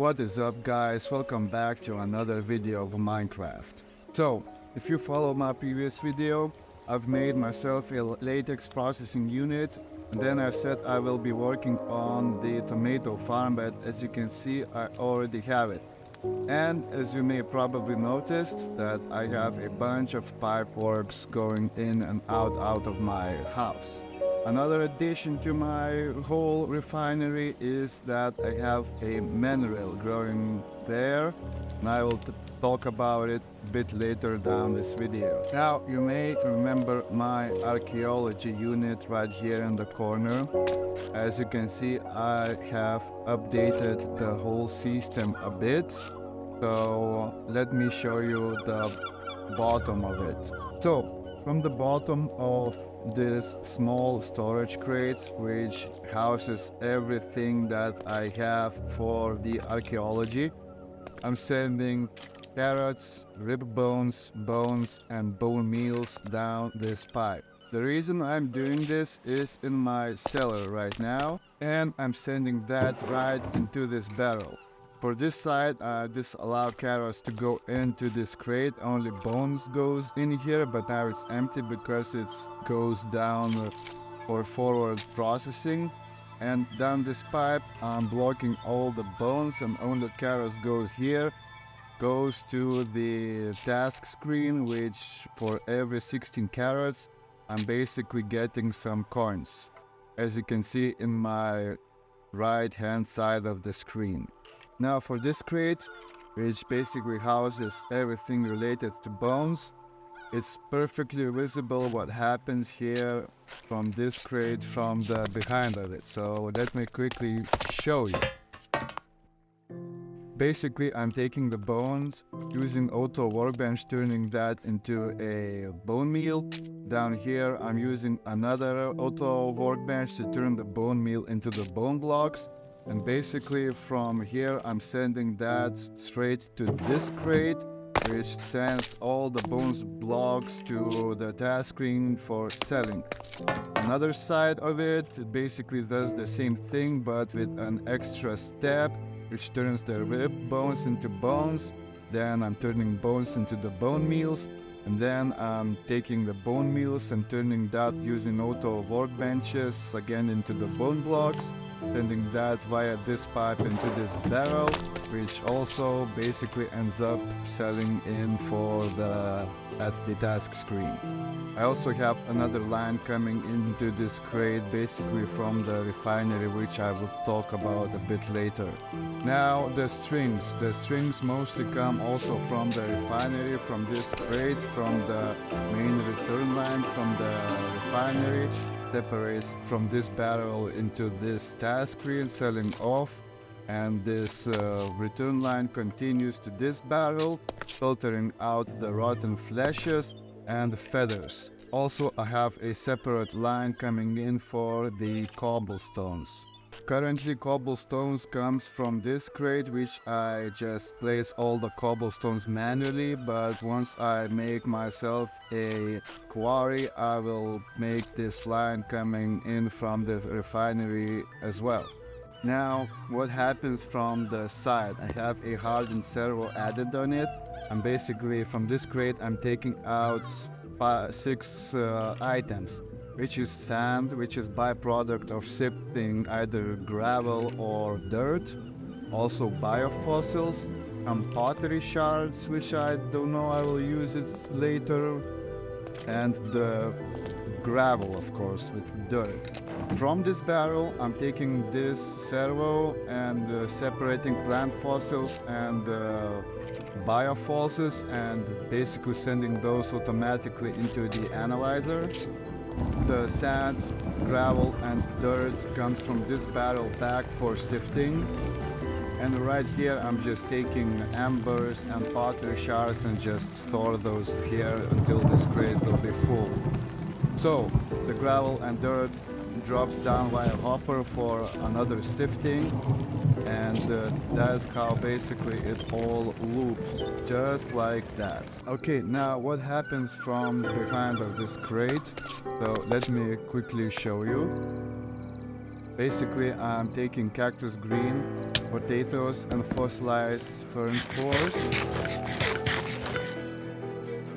What is up, guys? Welcome back to another video of Minecraft. So, if you follow my previous video, I've made myself a Latex Processing Unit, and then I said I will be working on the tomato farm, but as you can see, I already have it. And as you may probably noticed, that I have a bunch of pipe works going in and out of my house. Another addition to my whole refinery is that I have a mineral growing there, and I will talk about it a bit later down this video. Now, you may remember my archaeology unit right here in the corner. As you can see, I have updated the whole system a bit. So let me show you the bottom of it. So from the bottom of this small storage crate, which houses everything that I have for the archaeology, I'm sending carrots, rib bones, and bone meals down this pipe. The reason I'm doing this is in my cellar right now, and I'm sending that right into this barrel. For this side, this allows carrots to go into this crate. Only bones goes in here, but now it's empty because it goes down for forward processing. And down this pipe, I'm blocking all the bones, and only carrots goes here. Goes to the task screen, which for every 16 carrots, I'm basically getting some coins, as you can see in my right hand side of the screen. Now for this crate, which basically houses everything related to bones, it's perfectly visible what happens here from this crate from the behind of it. So let me quickly show you. Basically, I'm taking the bones, using auto workbench, turning that into a bone meal. Down here, I'm using another auto workbench to turn the bone meal into the bone blocks. And basically from here, I'm sending that straight to this crate, which sends all the bones blocks to the task screen for selling. Another side of it basically does the same thing, but with an extra step, which turns the rib bones into bones. Then I'm turning bones into the bone meals, and then I'm taking the bone meals and turning that using auto workbenches again into the bone blocks, sending that via this pipe into this barrel, which also basically ends up selling in for at the task screen. I also have another line coming into this crate basically from the refinery, which I will talk about a bit later. Now the strings mostly come also from the refinery, from this crate, from the main return line from the refinery, separates from this barrel into this task screen, selling off, and this return line continues to this barrel, filtering out the rotten fleshes and feathers. Also, I have a separate line coming in for the cobblestones. Currently, cobblestones comes from this crate, which I just place all the cobblestones manually, but once I make myself a quarry, I will make this line coming in from the refinery as well. Now, what happens from the side? I have a hardened servo added on it, and basically from this crate I'm taking out 6 items, which is sand, which is byproduct of sifting either gravel or dirt. Also biofossils, some pottery shards, which I don't know, I will use it later, and the gravel, of course, with dirt. From this barrel, I'm taking this servo and separating plant fossils and biofossils, and basically sending those automatically into the analyzer. The sand, gravel and dirt comes from this barrel back for sifting. And right here I'm just taking embers and pottery shards and just store those here until this crate will be full. So the gravel and dirt drops down via hopper for another sifting, and that's how basically it all loops, just like that. Okay, now what happens from behind of this crate? So let me quickly show you. Basically, I'm taking cactus green, potatoes, and fossilized fern spores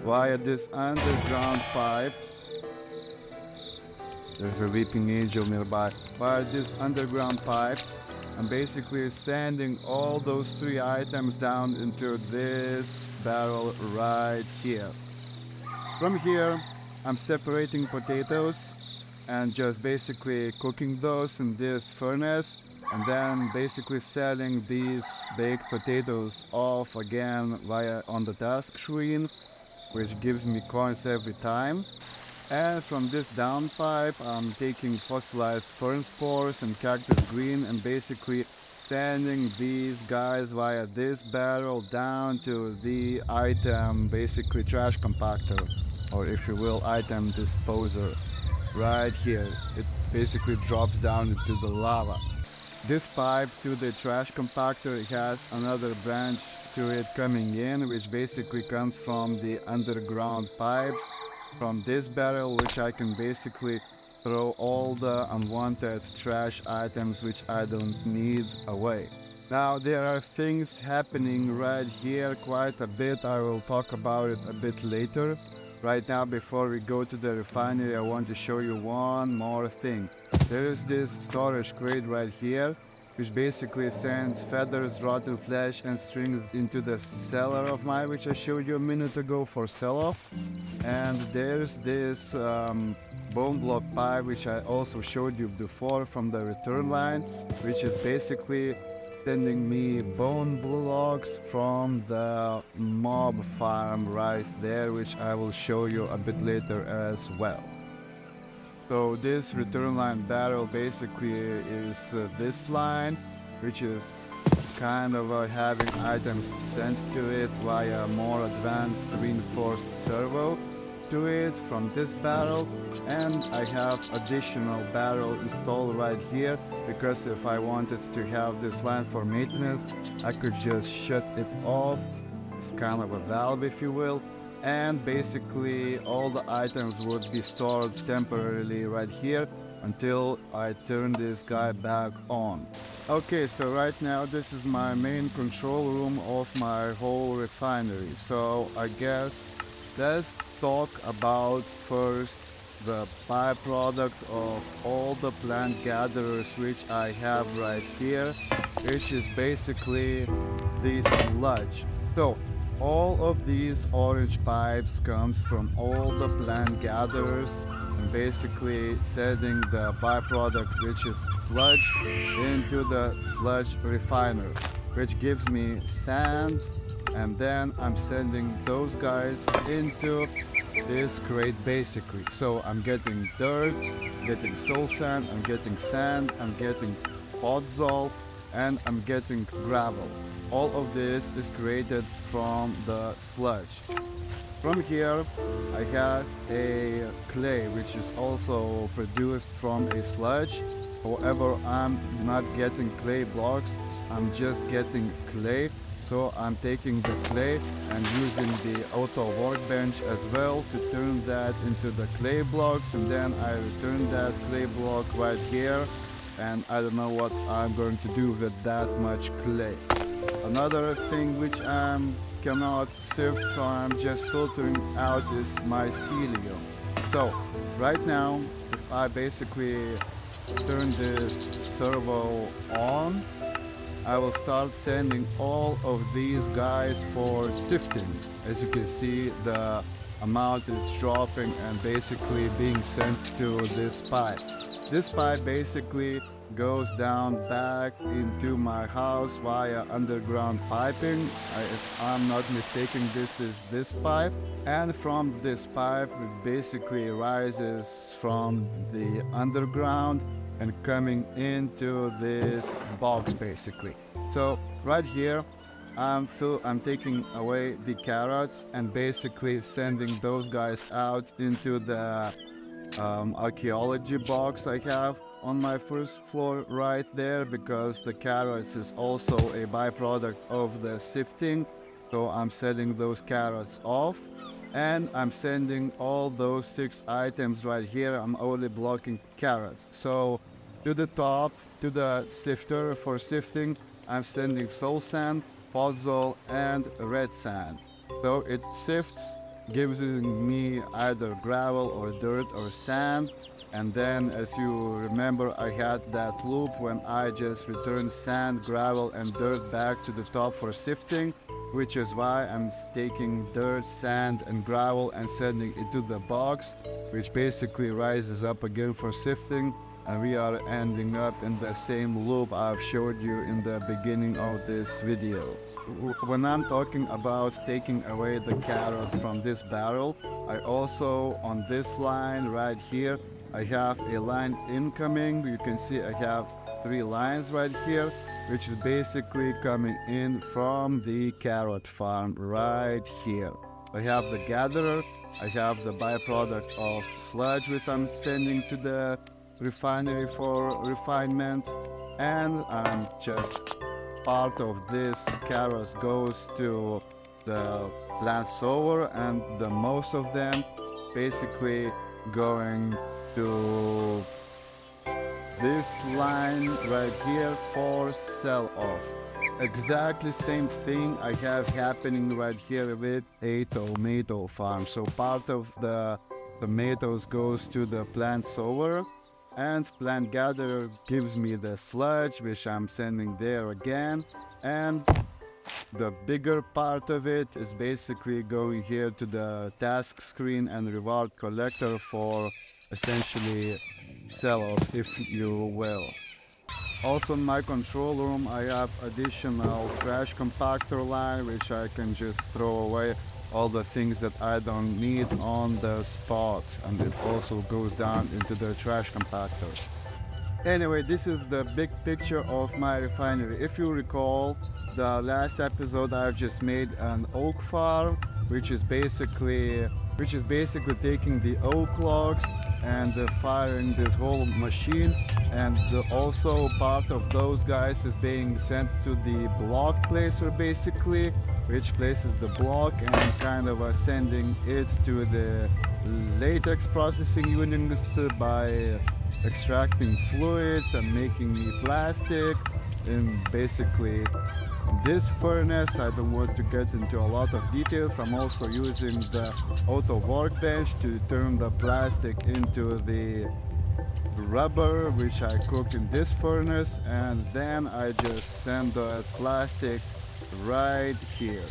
via this underground pipe. There's a weeping angel nearby. Via this underground pipe, I'm basically sending all those 3 items down into this barrel right here. From here, I'm separating potatoes and just basically cooking those in this furnace, and then basically selling these baked potatoes off again via on the task screen, which gives me coins every time. And from this downpipe, I'm taking fossilized fern spores and cactus green and basically sending these guys via this barrel down to the item, basically trash compactor, or if you will, item disposer. Right here, it basically drops down into the lava. This pipe to the trash compactor has another branch to it coming in, which basically comes from the underground pipes from this barrel, which I can basically throw all the unwanted trash items which I don't need away. Now there are things happening right here quite a bit. I will talk about it a bit later. Right now, before we go to the refinery, I want to show you one more thing. There is this storage crate right here, which basically sends feathers, rotten flesh, and strings into the cellar of mine, which I showed you a minute ago for sell-off. And there's this bone block pipe, which I also showed you before from the return line, which is basically sending me bone blocks from the mob farm right there, which I will show you a bit later as well. So this return line barrel basically is this line, which is kind of having items sent to it via more advanced reinforced servo to it from this barrel, and I have additional barrel installed right here because if I wanted to have this line for maintenance, I could just shut it off. It's kind of a valve, if you will, and basically all the items would be stored temporarily right here until I turn this guy back on. Okay, so right now this is my main control room of my whole refinery. So I guess let's talk about first the byproduct of all the plant gatherers which I have right here, which is basically the sludge. So all of these orange pipes comes from all the plant gatherers and basically sending the byproduct, which is sludge, into the sludge refiner, which gives me sand, and then I'm sending those guys into this crate basically. So I'm getting dirt, getting soul sand, I'm getting sand, I'm getting podzol, and I'm getting gravel. All of this is created from the sludge. From here I have a clay which is also produced from a sludge. However, I'm not getting clay blocks, I'm just getting clay. So I'm taking the clay and using the auto workbench as well to turn that into the clay blocks, and then I return that clay block right here, and I don't know what I'm going to do with that much clay. Another thing which I cannot sift, so I'm just filtering out, is mycelium. So right now, if I basically turn this servo on, I will start sending all of these guys for sifting. As you can see, the amount is dropping and basically being sent to this pipe. This pipe basically goes down back into my house via underground piping. If I'm not mistaken, this is this pipe. And from this pipe, it basically rises from the underground and coming into this box basically. So right here I'm taking away the carrots and basically sending those guys out into the archaeology box I have on my first floor right there, because the carrots is also a byproduct of the sifting. So I'm setting those carrots off, and I'm sending all those 6 items right here. I'm only blocking carrots. So To the top, to the sifter for sifting, I'm sending soulsand, pozdol, and redsand. So it sifts, gives me either gravel or dirt or sand. And then, as you remember, I had that loop when I just returned sand, gravel, and dirt back to the top for sifting, which is why I'm taking dirt, sand, and gravel and sending it to the box, which basically rises up again for sifting, and we are ending up in the same loop I've showed you in the beginning of this video. When I'm talking about taking away the carrots from this barrel, I also, on this line right here, I have a line incoming. You can see I have 3 lines right here, which is basically coming in from the carrot farm right here. I have the gatherer, I have the byproduct of sludge, which I'm sending to the refinery for refinement, and I'm just part of this carrots goes to the plant sower, and the most of them basically going to this line right here for sell off. Exactly same thing I have happening right here with a tomato farm. So part of the tomatoes goes to the plant sower, and plant gatherer gives me the sludge, which I'm sending there again, and the bigger part of it is basically going here to the task screen and reward collector for essentially sell off, if you will. Also in my control room I have additional trash compactor line, which I can just throw away all the things that I don't need on the spot, and it also goes down into the trash compactor. Anyway, this is the big picture of my refinery. If you recall, the last episode I've just made an oak farm, which is basically taking the oak logs and firing this whole machine, and also part of those guys is being sent to the block placer, basically, which places the block and kind of sending it to the Latex Processing Unit by extracting fluids and making the plastic. And basically this furnace, I don't want to get into a lot of details. I'm also using the auto workbench to turn the plastic into the rubber, which I cook in this furnace, and then I just send the plastic right here.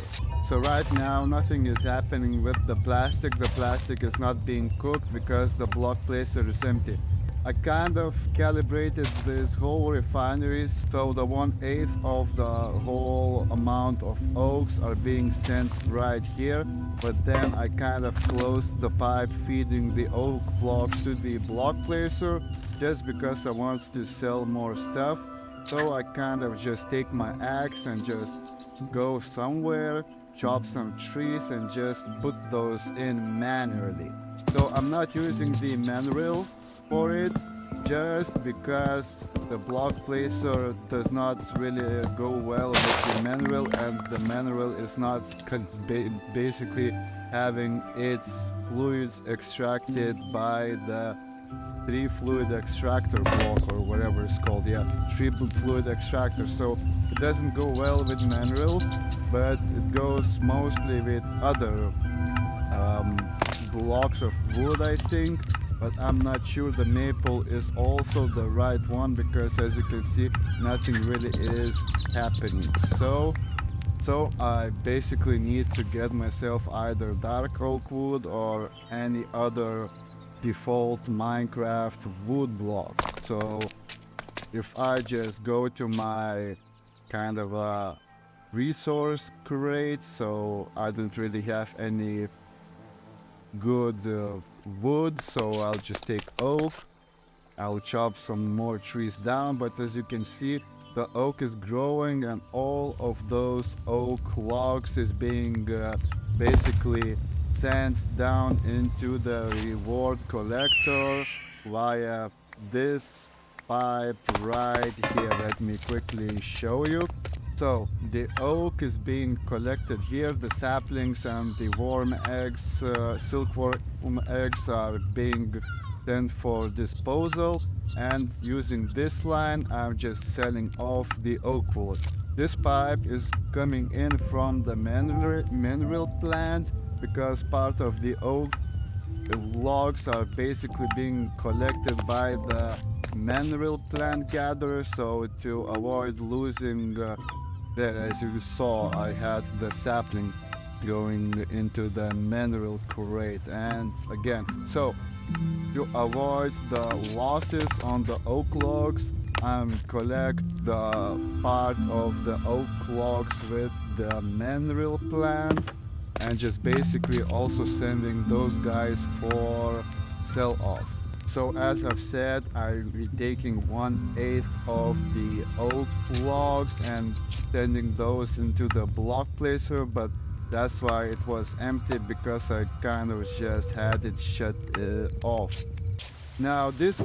So right now nothing is happening with the plastic. The plastic is not being cooked because the block placer is empty. I kind of calibrated this whole refinery so the 1/8 of the whole amount of oaks are being sent right here, but then I kind of closed the pipe feeding the oak blocks to the block placer just because I want to sell more stuff. So I kind of just take my axe and just go somewhere, chop some trees and just put those in manually. So I'm not using the manual for it, just because the block placer does not really go well with the manual, and the manual is not basically having its fluids extracted by the 3 fluid extractor block or whatever it's called. Yeah, 3 fluid extractor. So it doesn't go well with manual, but it goes mostly with other blocks of wood, I think. But I'm not sure the maple is also the right one, because as you can see, nothing really is happening. So I basically need to get myself either dark oak wood or any other default Minecraft wood block. So if I just go to my kind of a resource crate, so I don't really have any good wood, so I'll just take oak. I'll chop some more trees down, but as you can see, the oak is growing and all of those oak logs is being basically sent down into the reward collector via this pipe right here. Let me quickly show you. So the oak is being collected here. The saplings and the worm eggs, silkworm eggs, are being sent for disposal. and using this line I'm just selling off the oak wood. This pipe is coming in from the mineral plant because part of the oak logs are basically being collected by the mineral plant gatherer, so to avoid losing there, as you saw, I had the sapling going into the mineral crate. And again, so to avoid the losses on the oak logs, collect the part of the oak logs with the mineral plants and just basically also sending those guys for sell off. So as I've said, I'll be taking 1/8 of the oak logs and sending those into the block placer, but that's why it was empty, because I kind of just had it shut off. Now this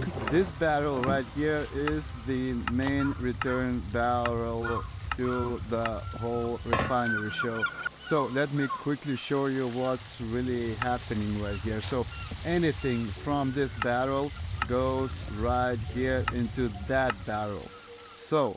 barrel right here is the main return barrel to the whole refinery show. So let me quickly show you what's really happening right here. So anything from this barrel goes right here into that barrel. So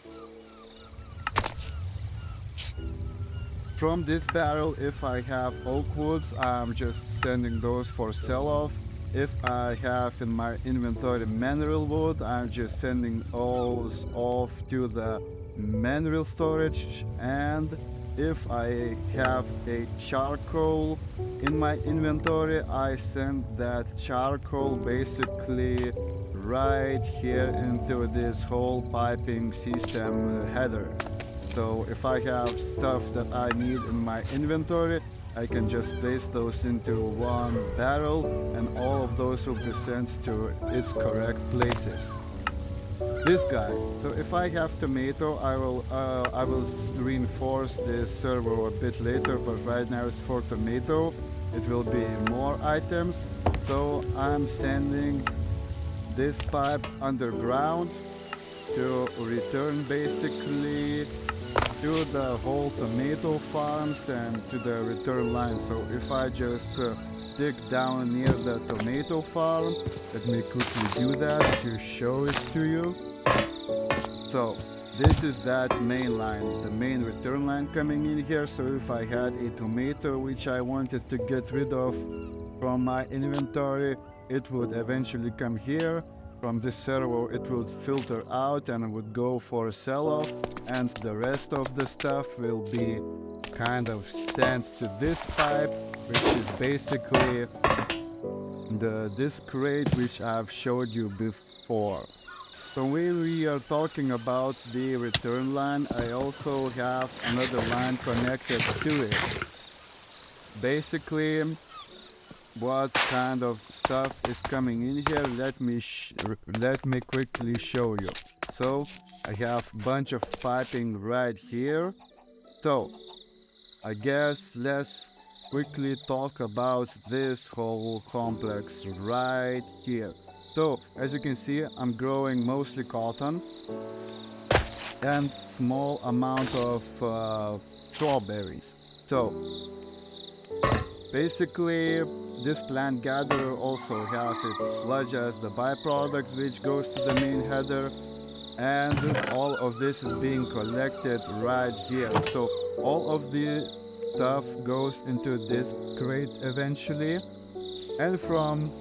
from this barrel, if I have oak woods, I'm just sending those for sell-off. If I have in my inventory mineral wood, I'm just sending all off to the mineral storage. And if I have a charcoal in my inventory, I send that charcoal basically right here into this whole piping system header. So if I have stuff that I need in my inventory, I can just place those into one barrel and all of those will be sent to its correct places. This guy. So if I have tomato, I will reinforce this servo a bit later, but right now it's for tomato. It will be more items. So I'm sending this pipe underground to return basically to the whole tomato farms and to the return line. So if I just dig down near the tomato farm, let me quickly do that to show it to you. So this is that main line, the main return line coming in here. So if I had a tomato which I wanted to get rid of from my inventory, it would eventually come here. From this servo it would filter out and it would go for a sell-off, and the rest of the stuff will be kind of sent to this pipe, which is basically this crate which I've showed you before. So when we are talking about the return line, I also have another line connected to it. Basically, what kind of stuff is coming in here, let me quickly show you. So I have a bunch of piping right here. So I guess let's quickly talk about this whole complex right here. So as you can see, I'm growing mostly cotton and small amount of strawberries. So basically, this plant gatherer also has its sludge as the byproduct, which goes to the main header, and all of this is being collected right here. So all of the stuff goes into this crate eventually, and from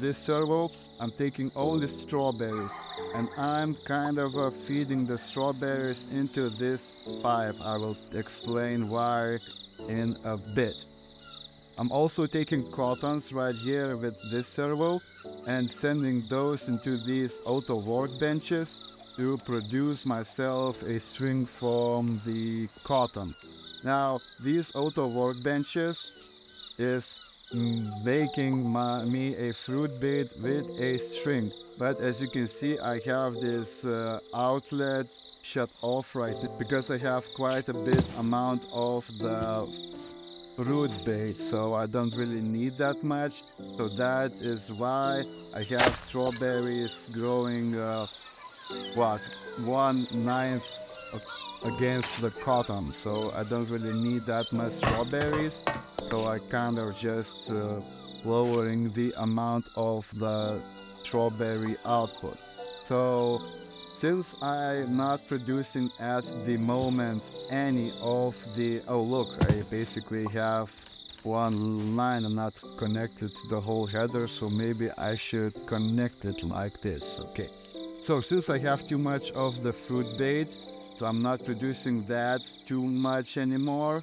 this servo, I'm taking all the strawberries, and I'm kind of feeding the strawberries into this pipe. I will explain why in a bit. I'm also taking cottons right here with this servo and sending those into these auto workbenches to produce myself a string from the cotton. Now, these auto workbenches is making me a fruit bed with a string. But as you can see, I have this outlet shut off right now because I have quite a bit amount of the fruit bait, so I don't really need that much. So that is why I have strawberries growing 1/9 against the cotton, so I don't really need that much strawberries. So I kind of just lowering the amount of the strawberry output. So since I'm not producing at the moment any of the, oh look, I basically have one line and not connected to the whole header, so maybe I should connect it like this. Okay, so since I have too much of the fruit bait, so I'm not producing that too much anymore.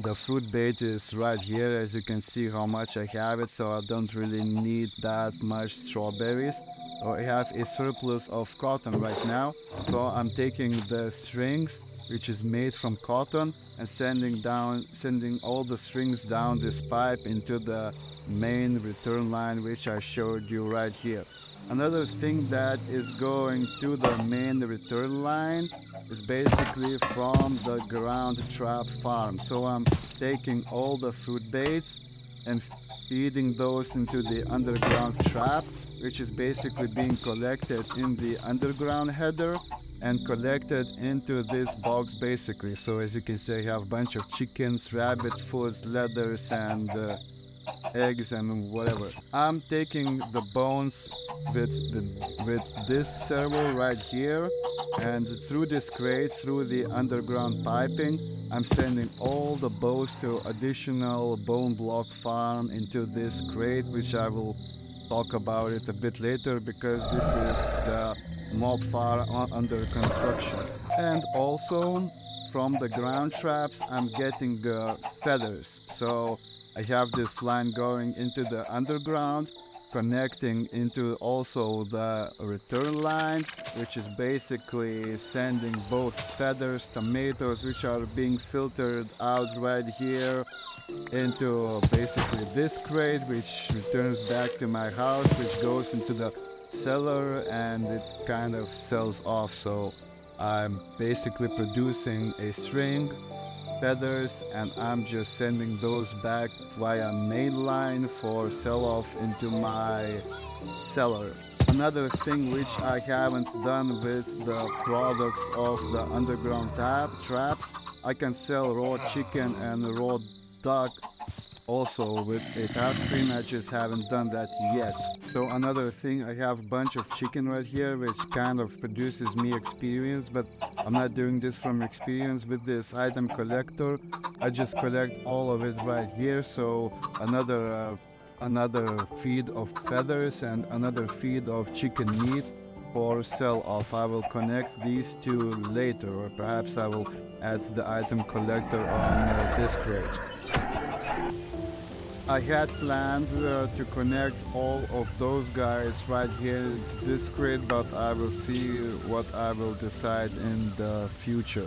The fruit bait is right here, as you can see how much I have it, so I don't really need that much strawberries. So I have a surplus of cotton right now, so I'm taking the strings, which is made from cotton, and sending all the strings down this pipe into the main return line, which I showed you right here. Another thing that is going to the main return line is basically from the ground trap farm. So I'm taking all the fruit baits and feeding those into the underground trap, which is basically being collected in the underground header and collected into this box basically. So as you can see, I have a bunch of chickens, rabbit foods, leathers, and eggs and whatever. I'm taking the bones with this servo right here, and through this crate, through the underground piping, I'm sending all the bones to additional bone block farm into this crate, which I will talk about it a bit later because this is the mob farm under construction. And also from the ground traps, I'm getting feathers. So I have this line going into the underground, connecting into also the return line, which is basically sending both feathers, tomatoes, which are being filtered out right here, into basically this crate, which returns back to my house, which goes into the cellar and it kind of sells off. So I'm basically producing a string, feathers, and I'm just sending those back via mainline for sell-off into my cellar. Another thing which I haven't done with the products of the underground traps, I can sell raw chicken and raw duck also with a touch screen. I just haven't done that yet. So another thing, I have a bunch of chicken right here, which kind of produces me experience, but I'm not doing this from experience. With this item collector, I just collect all of it right here. So another feed of feathers and another feed of chicken meat for sell off. I will connect these two later, or perhaps I will add the item collector on this crate. I had planned to connect all of those guys right here to this crate, but I will see what I will decide in the future.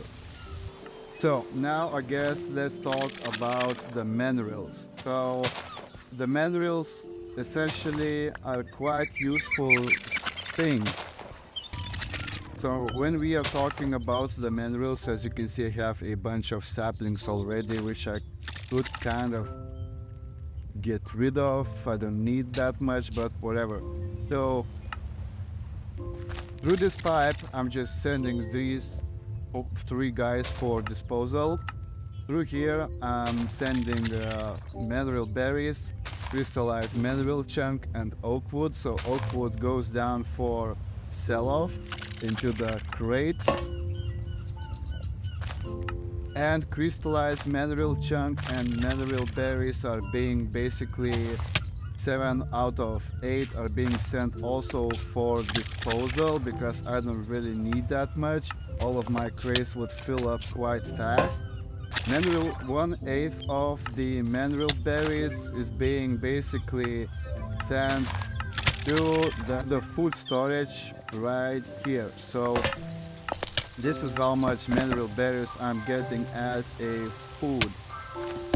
So now I guess let's talk about the minerals. So the minerals essentially are quite useful things. So when we are talking about the minerals, as you can see, I have a bunch of saplings already, which I could kind of get rid of. I don't need that much, but whatever. So through this pipe, I'm just sending these 3 guys for disposal. Through here, I'm sending mineral berries, crystallized mineral chunk, and oak wood. So oak wood goes down for sell-off into the crate. And crystallized mineral chunk and mineral berries are being basically 7 out of 8 are being sent also for disposal because I don't really need that much. All of my crates would fill up quite fast. Mineral 1/8 of the mineral berries is being basically sent to the food storage right here. So this is how much mineral berries I'm getting as a food.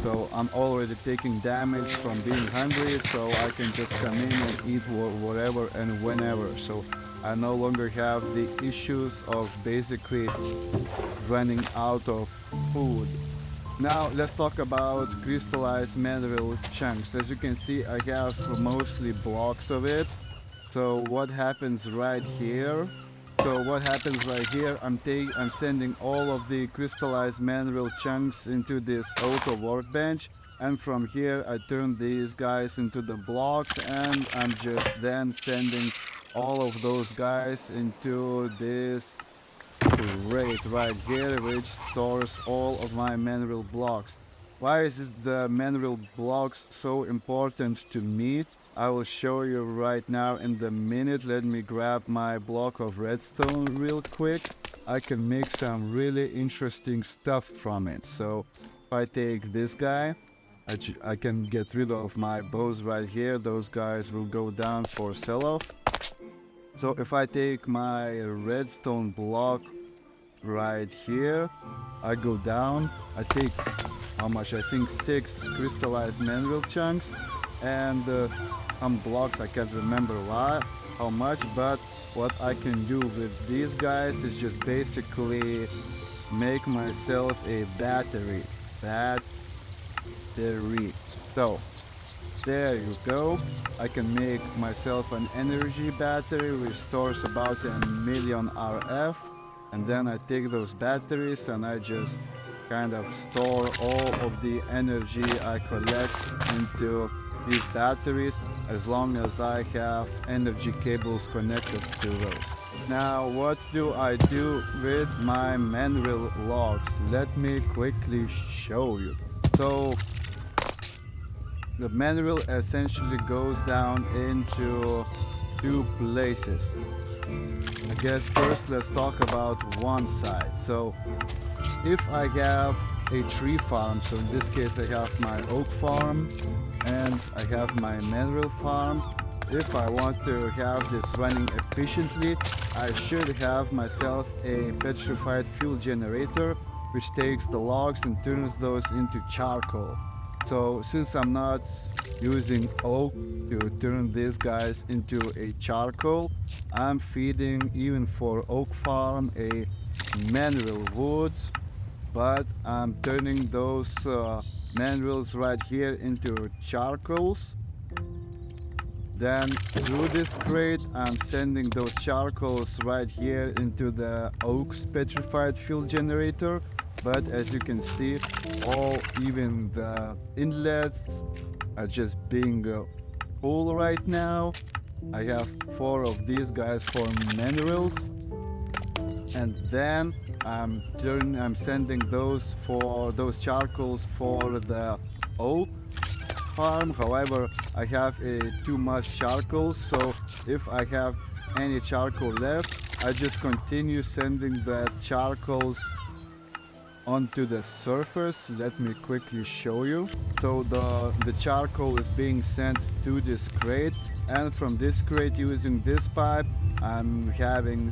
So I'm already taking damage from being hungry, so I can just come in and eat whatever and whenever. So I no longer have the issues of basically running out of food. Now let's talk about crystallized mineral chunks. As you can see, I have mostly blocks of it. So what happens right here? I'm sending all of the crystallized mineral chunks into this auto workbench, and from here I turn these guys into the blocks, and I'm just then sending all of those guys into this crate right here, which stores all of my mineral blocks. Why is it the mineral blocks so important to me? I will show you right now in the minute. Let me grab my block of redstone real quick. I can make some really interesting stuff from it. So if I take this guy, I can get rid of my bows right here. Those guys will go down for sell-off. So if I take my redstone block right here, I go down, I take how much? I think 6 crystallized mineral chunks and some blocks. I can't remember how much, but what I can do with these guys is just basically make myself a battery. So there you go. I can make myself an energy battery which stores about 1,000,000 RF, and then I take those batteries and I just kind of store all of the energy I collect into these batteries as long as I have energy cables connected to those. Now, what do I do with my mineral logs? Let me quickly show you. So the mineral essentially goes down into 2 places. I guess first let's talk about one side. So if I have a tree farm, so in this case I have my oak farm and I have my mineral farm. If I want to have this running efficiently, I should have myself a petrified fuel generator which takes the logs and turns those into charcoal. So since I'm not using oak to turn these guys into a charcoal, I'm feeding, even for oak farm, a mineral woods, but I'm turning those minerals right here into charcoals. Then through this crate, I'm sending those charcoals right here into the oak's petrified fuel generator. But as you can see, even the inlets are just being full right now. I have 4 of these guys for minerals, and then I'm sending those charcoals for the oak farm. However, I have too much charcoal, so if I have any charcoal left, I just continue sending the charcoals onto the surface. Let me quickly show you. So the charcoal is being sent to this crate, and from this crate, using this pipe, I'm having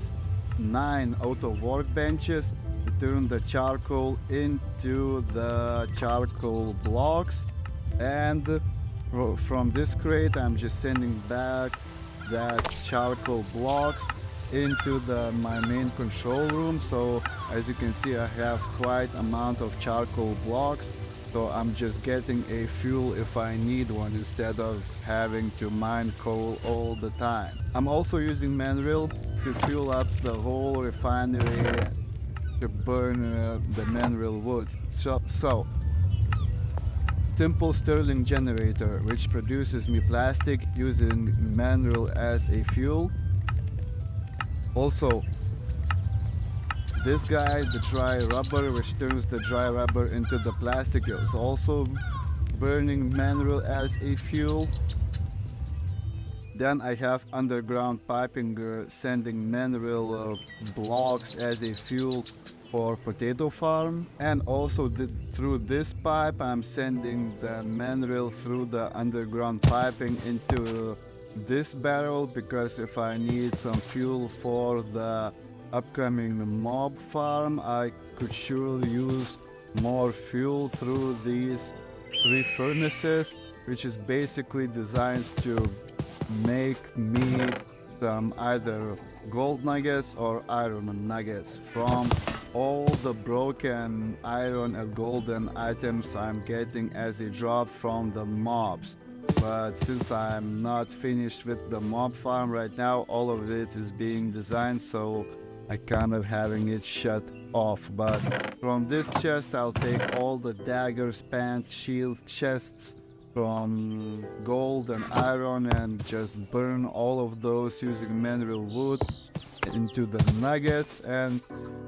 9 auto workbenches to turn the charcoal into the charcoal blocks. And from this crate, I'm just sending back that charcoal blocks into my main control room. So as you can see, I have quite amount of charcoal blocks, so I'm just getting a fuel if I need one instead of having to mine coal all the time. I'm also using mineral to fuel up the whole refinery to burn the mineral wood. So simple Stirling Generator, which produces me plastic using mineral as a fuel. Also, this guy, the dry rubber, which turns the dry rubber into the plastic, is also burning mineral as a fuel. Then I have underground piping sending mineral blocks as a fuel for potato farm. And also through this pipe, I'm sending the mineral through the underground piping into this barrel, because if I need some fuel for the upcoming mob farm, I could surely use more fuel through these 3 furnaces, which is basically designed to make me some either gold nuggets or iron nuggets from all the broken iron and golden items I'm getting as a drop from the mobs. But since I'm not finished with the mob farm right now, all of it is being designed, so I kind of having it shut off. But from this chest, I'll take all the daggers, pants, shield, chests, from gold and iron and just burn all of those using mineral wood into the nuggets, and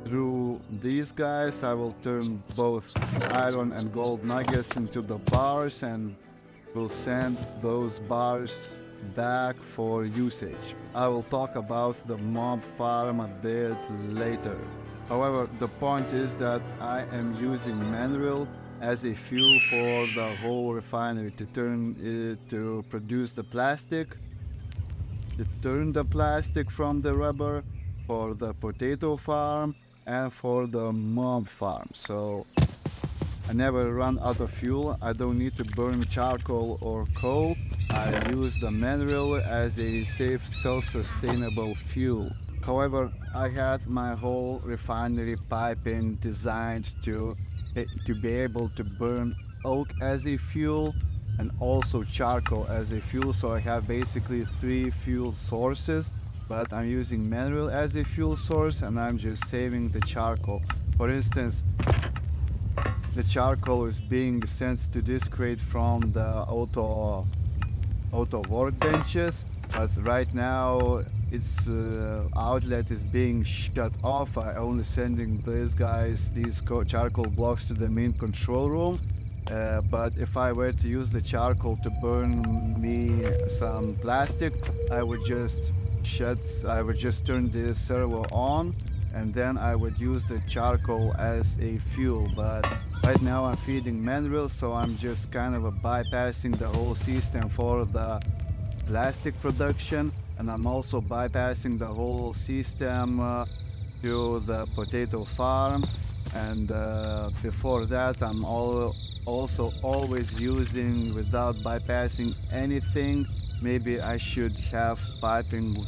through these guys I will turn both iron and gold nuggets into the bars and will send those bars back for usage. I will talk about the mob farm a bit later. However, the point is that I am using mineral as a fuel for the whole refinery to turn it to produce the plastic, to turn the plastic from the rubber for the potato farm and for the mob farm. So I never run out of fuel. I don't need to burn charcoal or coal. I use the mineral as a safe, self-sustainable fuel. However, I had my whole refinery piping designed to be able to burn oak as a fuel and also charcoal as a fuel. So I have basically 3 fuel sources, but I'm using mineral as a fuel source and I'm just saving the charcoal. For instance, the charcoal is being sent to this crate from the auto workbenches, but right now its outlet is being shut off. I only sending these guys these charcoal blocks to the main control room. But if I were to use the charcoal to burn me some plastic, I would just turn this servo on and then I would use the charcoal as a fuel. But right now I'm feeding mineral, so I'm just kind of bypassing the whole system for the plastic production, and I'm also bypassing the whole system to the potato farm. And before that I'm also always using, without bypassing anything, maybe I should have piping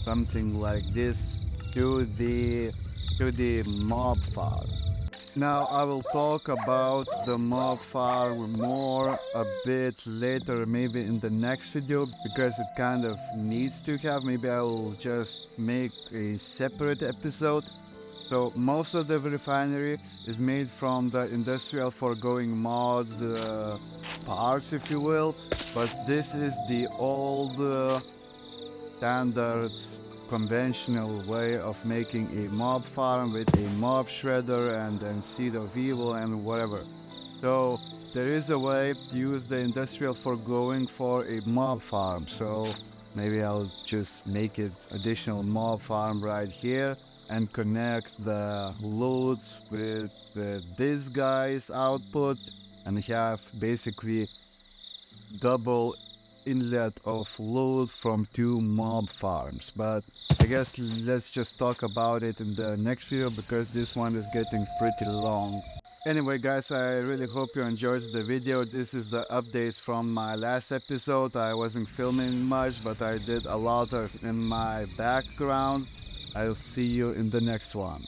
something like this to the mob farm. Now I will talk about the mob farm more a bit later, maybe in the next video, because it kind of needs to have. Maybe I will just make a separate episode. So most of the refinery is made from the industrial foregoing mod parts, if you will, but this is the old standards conventional way of making a mob farm with a mob shredder and then seed of evil and whatever. So there is a way to use the industrial foregoing for a mob farm. So maybe I'll just make it additional mob farm right here and connect the loads with this guy's output and have basically double inlet of load from 2 mob farms. But I guess let's just talk about it in the next video, because this one is getting pretty long. Anyway guys, I really hope you enjoyed the video. This is the updates from my last episode. I wasn't filming much, but I did a lot of in my background. I'll see you in the next one.